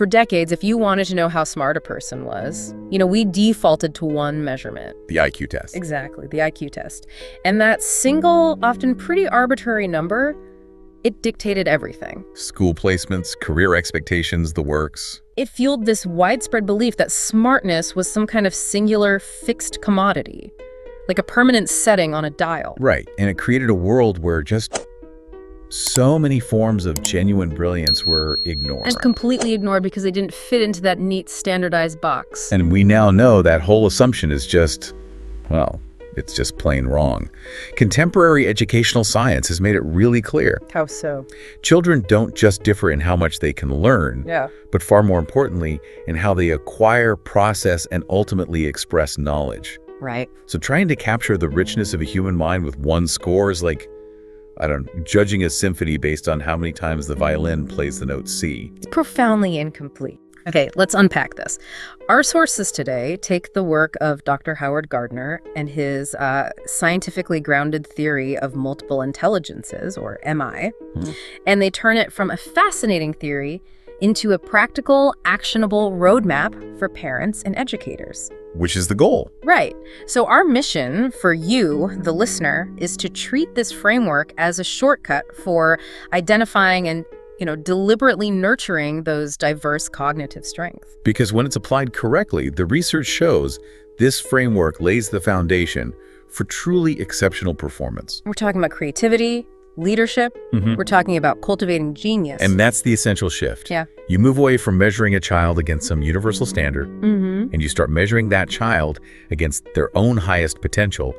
For decades, if you wanted to know how smart a person was, we defaulted to one measurement. The IQ test. Exactly, the IQ test. And that single, often pretty arbitrary number, it dictated everything. School placements, career expectations, the works. It fueled this widespread belief that smartness was some kind of singular, fixed commodity, like a permanent setting on a dial. Right, and it created a world where just so many forms of genuine brilliance were ignored. And completely ignored because they didn't fit into that neat, standardized box. And we now know that whole assumption is just, well, it's just plain wrong. Contemporary educational science has made it really clear. How so? Children don't just differ in how much they can learn, but far more importantly, in how they acquire, process, and ultimately express knowledge. Right. So trying to capture the richness of a human mind with one score is like, I don't know, judging a symphony based on how many times the violin plays the note C. It's profoundly incomplete. Okay, let's unpack this. Our sources today take the work of Dr. Howard Gardner and his scientifically grounded theory of multiple intelligences, or MI, and they turn it from a fascinating theory into a practical, actionable roadmap for parents and educators. Which is the goal. Right. So our mission for you, the listener, is to treat this framework as a shortcut for identifying and deliberately nurturing those diverse cognitive strengths. Because when it's applied correctly, the research shows this framework lays the foundation for truly exceptional performance. We're talking about creativity, leadership. We're talking about cultivating genius. And that's the essential shift. Yeah. You move away from measuring a child against some universal standard, and you start measuring that child against their own highest potential,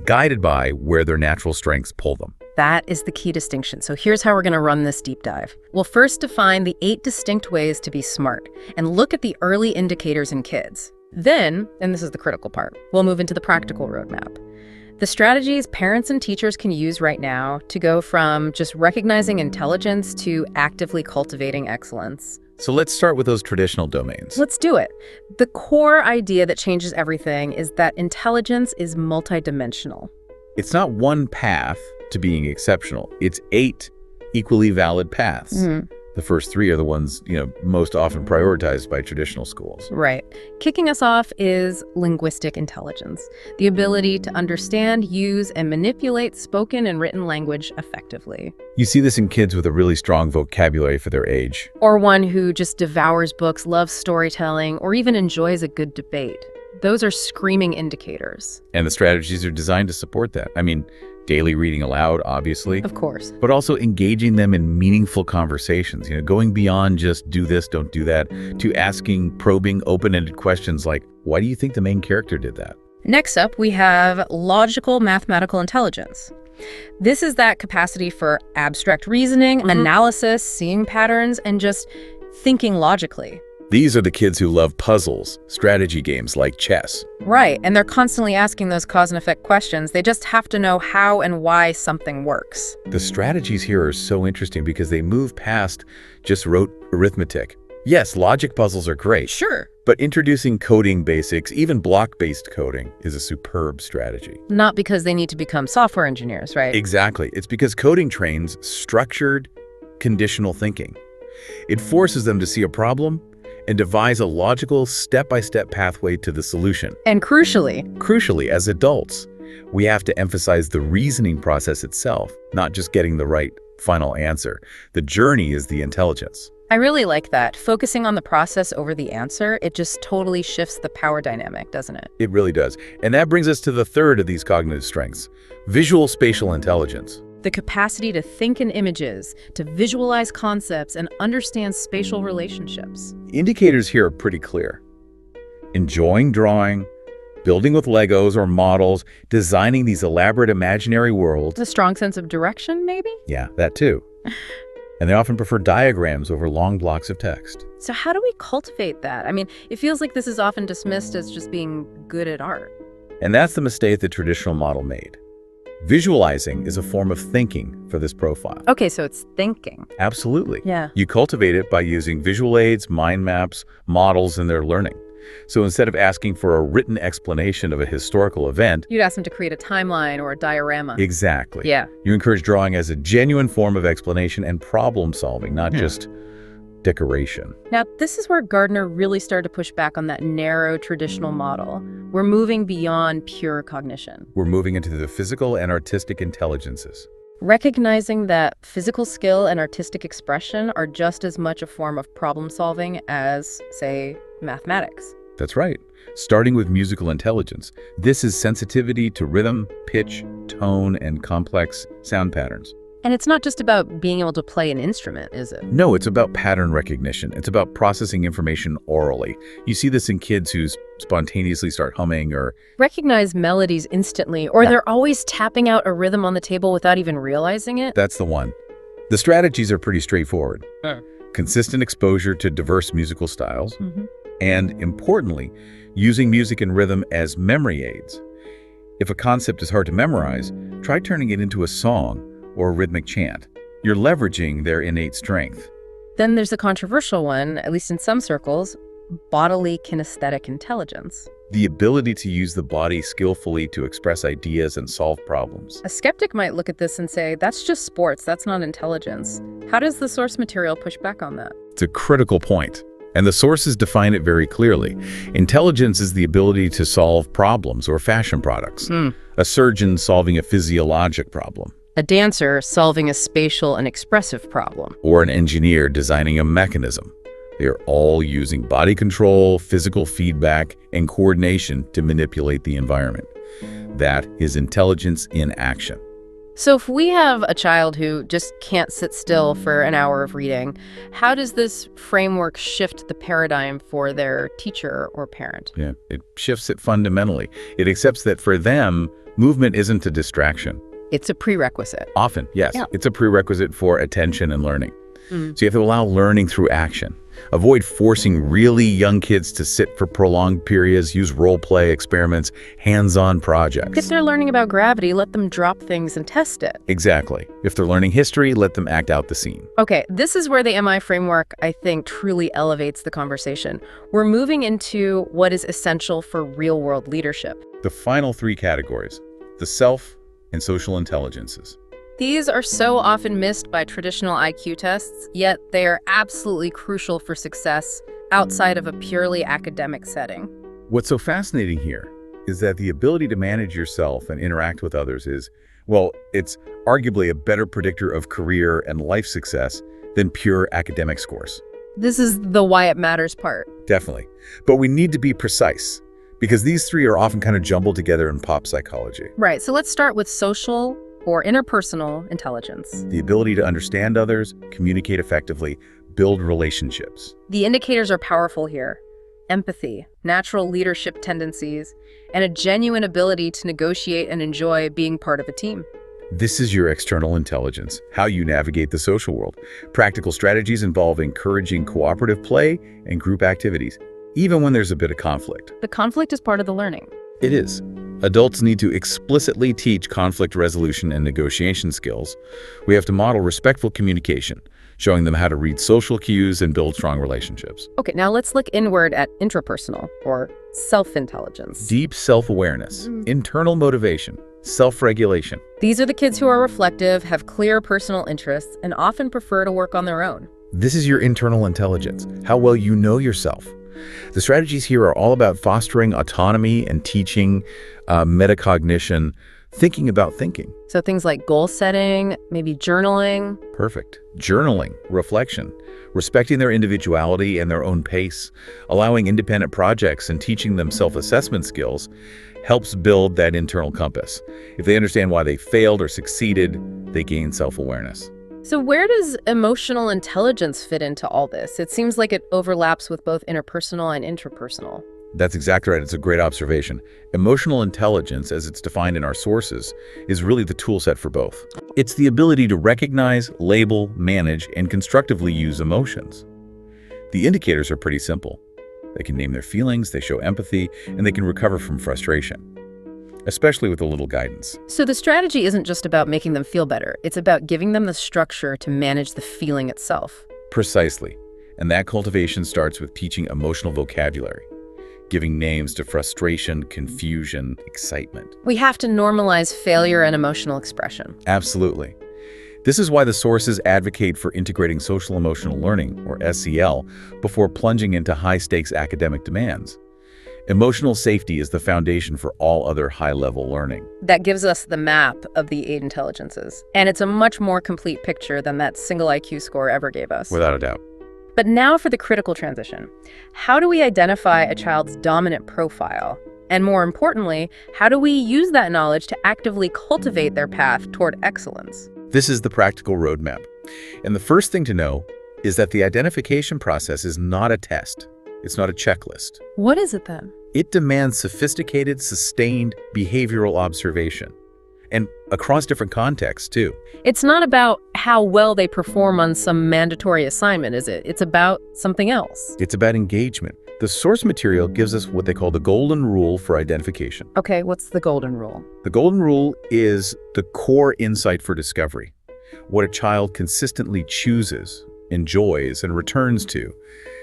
guided by where their natural strengths pull them. That is the key distinction. So here's how we're going to run this deep dive. We'll first define the 8 distinct ways to be smart and look at the early indicators in kids. Then, and this is the critical part, we'll move into the practical roadmap. The strategies parents and teachers can use right now to go from just recognizing intelligence to actively cultivating excellence. So let's start with those traditional domains. Let's do it. The core idea that changes everything is that intelligence is multidimensional. It's not one path to being exceptional. It's 8 equally valid paths. The first 3 are the ones, most often prioritized by traditional schools. Right. Kicking us off is linguistic intelligence, the ability to understand, use, and manipulate spoken and written language effectively. You see this in kids with a really strong vocabulary for their age. Or one who just devours books, loves storytelling, or even enjoys a good debate. Those are screaming indicators. And the strategies are designed to support that. I mean, daily reading aloud, obviously. Of course. But also engaging them in meaningful conversations, going beyond just do this, don't do that, to asking probing, open-ended questions like, why do you think the main character did that? Next up, we have logical mathematical intelligence. This is that capacity for abstract reasoning, analysis, seeing patterns, and just thinking logically. These are the kids who love puzzles, strategy games like chess. Right, and they're constantly asking those cause and effect questions. They just have to know how and why something works. The strategies here are so interesting because they move past just rote arithmetic. Yes, logic puzzles are great. Sure. But introducing coding basics, even block-based coding, is a superb strategy. Not because they need to become software engineers, right? Exactly. It's because coding trains structured, conditional thinking. It forces them to see a problem and devise a logical, step-by-step pathway to the solution. And crucially, as adults, we have to emphasize the reasoning process itself, not just getting the right final answer. The journey is the intelligence. I really like that. Focusing on the process over the answer, it just totally shifts the power dynamic, doesn't it? It really does. And that brings us to the third of these cognitive strengths, visual spatial intelligence. The capacity to think in images, to visualize concepts, and understand spatial relationships. Indicators here are pretty clear. Enjoying drawing, building with Legos or models, designing these elaborate imaginary worlds. A strong sense of direction, maybe? Yeah, that too. And they often prefer diagrams over long blocks of text. So how do we cultivate that? I mean, it feels like this is often dismissed as just being good at art. And that's the mistake the traditional model made. Visualizing is a form of thinking for this profile. Okay, so it's thinking. Absolutely. Yeah. You cultivate it by using visual aids, mind maps, models in their learning. So instead of asking for a written explanation of a historical event, you'd ask them to create a timeline or a diorama. Exactly. Yeah. You encourage drawing as a genuine form of explanation and problem solving, not just decoration. Now, this is where Gardner really started to push back on that narrow traditional model. We're moving beyond pure cognition. We're moving into the physical and artistic intelligences. Recognizing that physical skill and artistic expression are just as much a form of problem solving as, say, mathematics. That's right. Starting with musical intelligence, this is sensitivity to rhythm, pitch, tone, and complex sound patterns. And it's not just about being able to play an instrument, is it? No, it's about pattern recognition. It's about processing information orally. You see this in kids who spontaneously start humming or Recognize melodies instantly, or they're always tapping out a rhythm on the table without even realizing it. That's the one. The strategies are pretty straightforward. Consistent exposure to diverse musical styles, and importantly, using music and rhythm as memory aids. If a concept is hard to memorize, try turning it into a song or a rhythmic chant. You're leveraging their innate strength. Then there's a controversial one, at least in some circles, bodily kinesthetic intelligence. The ability to use the body skillfully to express ideas and solve problems. A skeptic might look at this and say, that's just sports, that's not intelligence. How does the source material push back on that? It's a critical point, and the sources define it very clearly. Intelligence is the ability to solve problems or fashion products. A surgeon solving a physiologic problem. A dancer solving a spatial and expressive problem. Or an engineer designing a mechanism. They are all using body control, physical feedback, and coordination to manipulate the environment. That is intelligence in action. So if we have a child who just can't sit still for an hour of reading, how does this framework shift the paradigm for their teacher or parent? Yeah, it shifts it fundamentally. It accepts that for them, movement isn't a distraction. It's a prerequisite. Often, yes. Yeah. It's a prerequisite for attention and learning. So you have to allow learning through action. Avoid forcing really young kids to sit for prolonged periods, use role play experiments, hands-on projects. If they're learning about gravity, let them drop things and test it. Exactly. If they're learning history, let them act out the scene. Okay, this is where the MI framework, I think, truly elevates the conversation. We're moving into what is essential for real-world leadership. The final three categories, the self and social intelligences. These are so often missed by traditional IQ tests, yet they are absolutely crucial for success outside of a purely academic setting. What's so fascinating here is that the ability to manage yourself and interact with others is, well, it's arguably a better predictor of career and life success than pure academic scores. This is the why it matters part. Definitely. But we need to be precise, because these three are often kind of jumbled together in pop psychology. Right, so let's start with social or interpersonal intelligence. The ability to understand others, communicate effectively, build relationships. The indicators are powerful here. Empathy, natural leadership tendencies, and a genuine ability to negotiate and enjoy being part of a team. This is your external intelligence, how you navigate the social world. Practical strategies involve encouraging cooperative play and group activities, even when there's a bit of conflict. The conflict is part of the learning. It is. Adults need to explicitly teach conflict resolution and negotiation skills. We have to model respectful communication, showing them how to read social cues and build strong relationships. Okay, now let's look inward at intrapersonal or self-intelligence. Deep self-awareness, internal motivation, self-regulation. These are the kids who are reflective, have clear personal interests, and often prefer to work on their own. This is your internal intelligence, how well you know yourself. The strategies here are all about fostering autonomy and teaching metacognition, thinking about thinking. So things like goal setting, maybe journaling. Perfect. Journaling, reflection, respecting their individuality and their own pace, allowing independent projects and teaching them self-assessment skills helps build that internal compass. If they understand why they failed or succeeded, they gain self-awareness. So where does emotional intelligence fit into all this? It seems like it overlaps with both interpersonal and intrapersonal. That's exactly right. It's a great observation. Emotional intelligence, as it's defined in our sources, is really the tool set for both. It's the ability to recognize, label, manage, and constructively use emotions. The indicators are pretty simple. They can name their feelings, they show empathy, and they can recover from frustration, especially with a little guidance. So the strategy isn't just about making them feel better. It's about giving them the structure to manage the feeling itself. Precisely. And that cultivation starts with teaching emotional vocabulary, giving names to frustration, confusion, excitement. We have to normalize failure and emotional expression. Absolutely. This is why the sources advocate for integrating social-emotional learning, or SEL, before plunging into high-stakes academic demands. Emotional safety is the foundation for all other high-level learning. That gives us the map of the 8 intelligences, and it's a much more complete picture than that single IQ score ever gave us. Without a doubt. But now for the critical transition. How do we identify a child's dominant profile? And more importantly, how do we use that knowledge to actively cultivate their path toward excellence? This is the practical roadmap. And the first thing to know is that the identification process is not a test. It's not a checklist. What is it then? It demands sophisticated, sustained behavioral observation. And across different contexts, too. It's not about how well they perform on some mandatory assignment, is it? It's about something else. It's about engagement. The source material gives us what they call the golden rule for identification. Okay, what's the golden rule? The golden rule is the core insight for discovery. What a child consistently chooses, enjoys, and returns to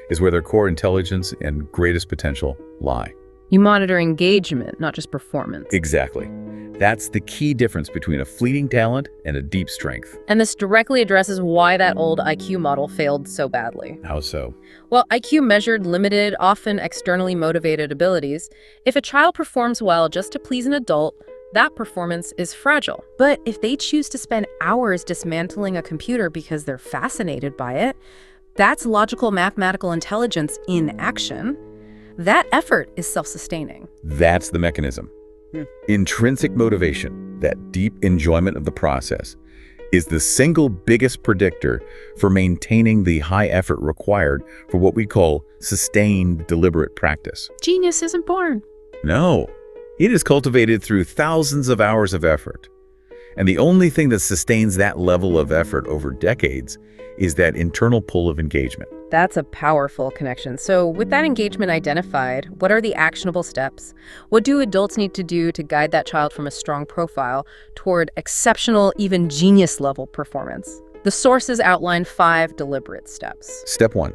is where their core intelligence and greatest potential lie. You monitor engagement, not just performance. Exactly. That's the key difference between a fleeting talent and a deep strength. And this directly addresses why that old IQ model failed so badly. How so? Well, IQ measured limited, often externally motivated abilities. If a child performs well just to please an adult, that performance is fragile. But if they choose to spend hours dismantling a computer because they're fascinated by it, that's logical mathematical intelligence in action. That effort is self-sustaining. That's the mechanism. Intrinsic motivation, that deep enjoyment of the process, is the single biggest predictor for maintaining the high effort required for what we call sustained, deliberate practice. Genius isn't born. No, it is cultivated through thousands of hours of effort. And the only thing that sustains that level of effort over decades is that internal pull of engagement. That's a powerful connection. So with that engagement identified, what are the actionable steps? What do adults need to do to guide that child from a strong profile toward exceptional, even genius-level performance? The sources outline 5 deliberate steps. Step 1,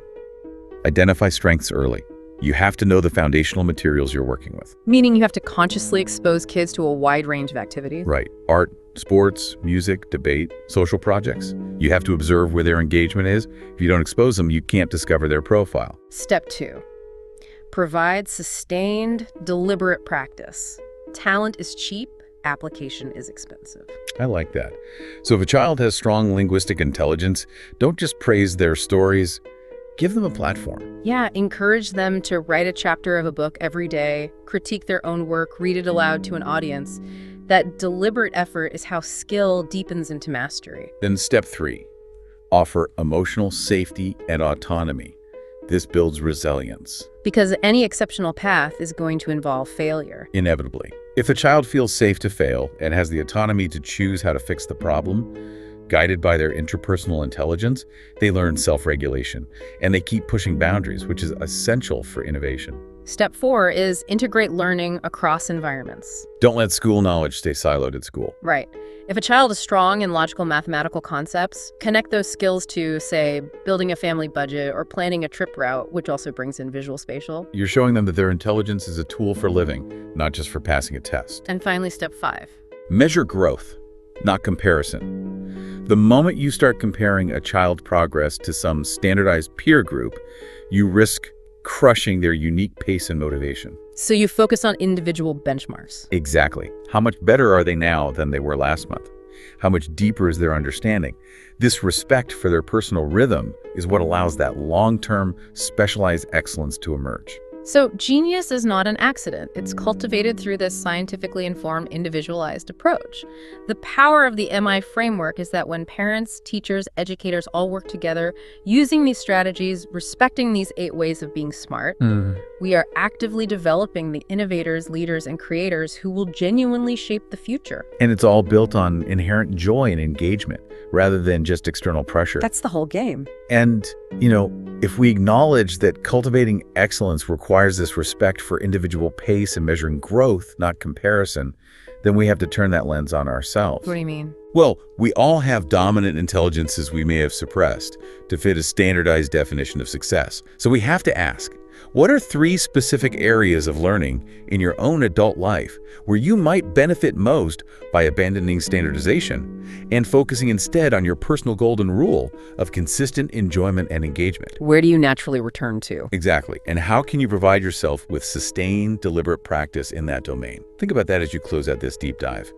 identify strengths early. You have to know the foundational materials you're working with. Meaning you have to consciously expose kids to a wide range of activities? Right. Art, sports, music, debate, social projects. You have to observe where their engagement is. If you don't expose them, you can't discover their profile. Step 2, provide sustained, deliberate practice. Talent is cheap, application is expensive. I like that. So if a child has strong linguistic intelligence, don't just praise their stories. Give them a platform. Yeah, encourage them to write a chapter of a book every day, critique their own work, read it aloud to an audience. That deliberate effort is how skill deepens into mastery. Then step 3, offer emotional safety and autonomy. This builds resilience. Because any exceptional path is going to involve failure. Inevitably. If the child feels safe to fail and has the autonomy to choose how to fix the problem, guided by their interpersonal intelligence, they learn self-regulation, and they keep pushing boundaries, which is essential for innovation. Step 4 is integrate learning across environments. Don't let school knowledge stay siloed at school. Right. If a child is strong in logical mathematical concepts, connect those skills to, say, building a family budget or planning a trip route, which also brings in visual spatial. You're showing them that their intelligence is a tool for living, not just for passing a test. And finally, step 5. Measure growth, not comparison. The moment you start comparing a child's progress to some standardized peer group, you risk crushing their unique pace and motivation. So you focus on individual benchmarks. Exactly. How much better are they now than they were last month? How much deeper is their understanding? This respect for their personal rhythm is what allows that long-term, specialized excellence to emerge. So genius is not an accident. It's cultivated through this scientifically informed, individualized approach. The power of the MI framework is that when parents, teachers, educators all work together, using these strategies, respecting these 8 ways of being smart, we are actively developing the innovators, leaders, and creators who will genuinely shape the future. And it's all built on inherent joy and engagement, rather than just external pressure. That's the whole game. And, if we acknowledge that cultivating excellence requires this respect for individual pace and measuring growth, not comparison, then we have to turn that lens on ourselves. What do you mean? Well, we all have dominant intelligences we may have suppressed to fit a standardized definition of success. So we have to ask, What are 3 specific areas of learning in your own adult life where you might benefit most by abandoning standardization and focusing instead on your personal golden rule of consistent enjoyment and engagement? Where do you naturally return to? Exactly. And how can you provide yourself with sustained, deliberate practice in that domain? Think about that as you close out this deep dive.